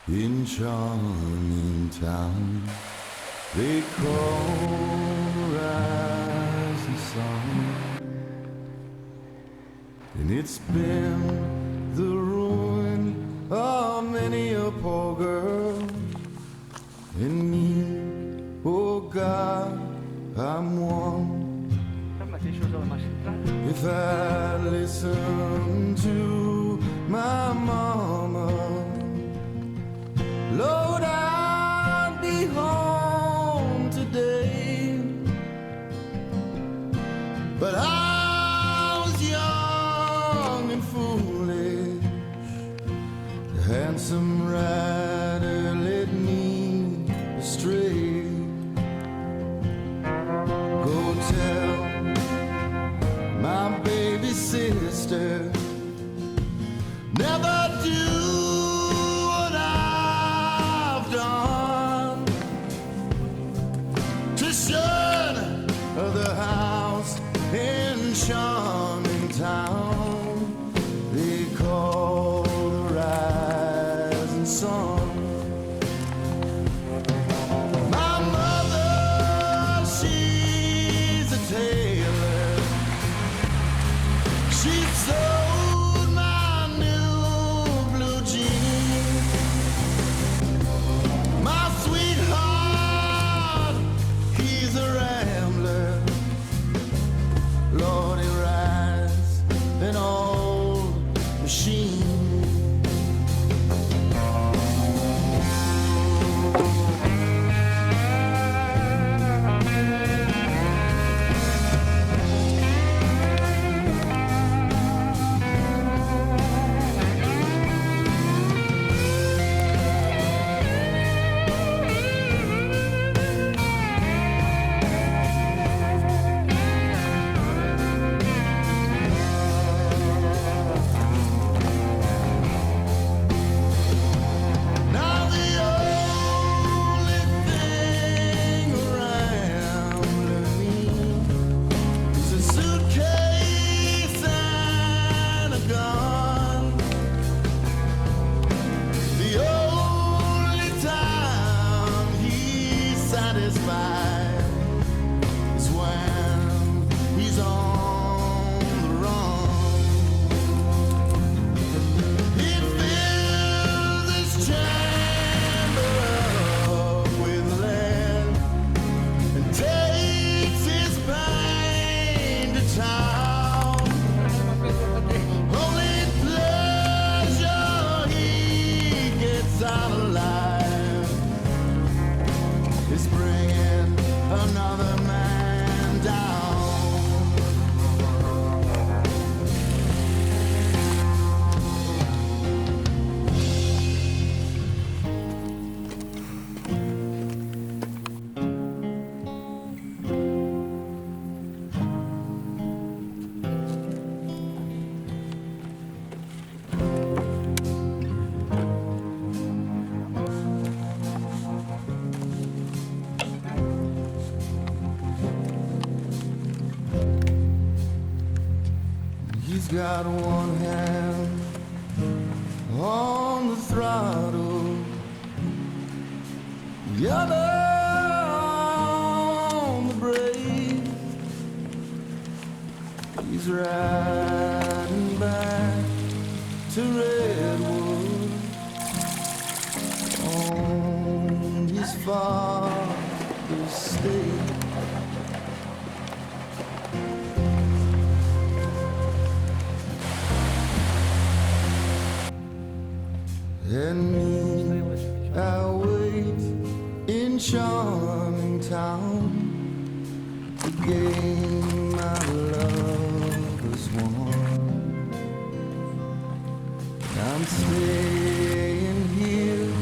In charming town, they call rising sun, and it's been the ruin of many a poor girl. And me, oh God, I'm one. If I listen to my mama, Lord, I'll be home today. But I was young and foolish. The handsome rider led me astray. Go tell my baby sister, never do what I've done to shun the house in charming town they call the rising sun. My mother, she's a tailor. She sold my new blue jeans. My sweetheart, he's a rambler. Lord, he rides an old machine. Now the only thing around me is a suitcase and a gun. The only time he's satisfied is when he's on the run. He fills his chamber up with lead and takes his pain to town. Only pleasure he gets out of life is bringing another man down. He's got one hand on the throttle, the other on the brake. He's riding back to Redwood on his father's estate. And me, I wait in charming town to gain my lover's one. I'm staying here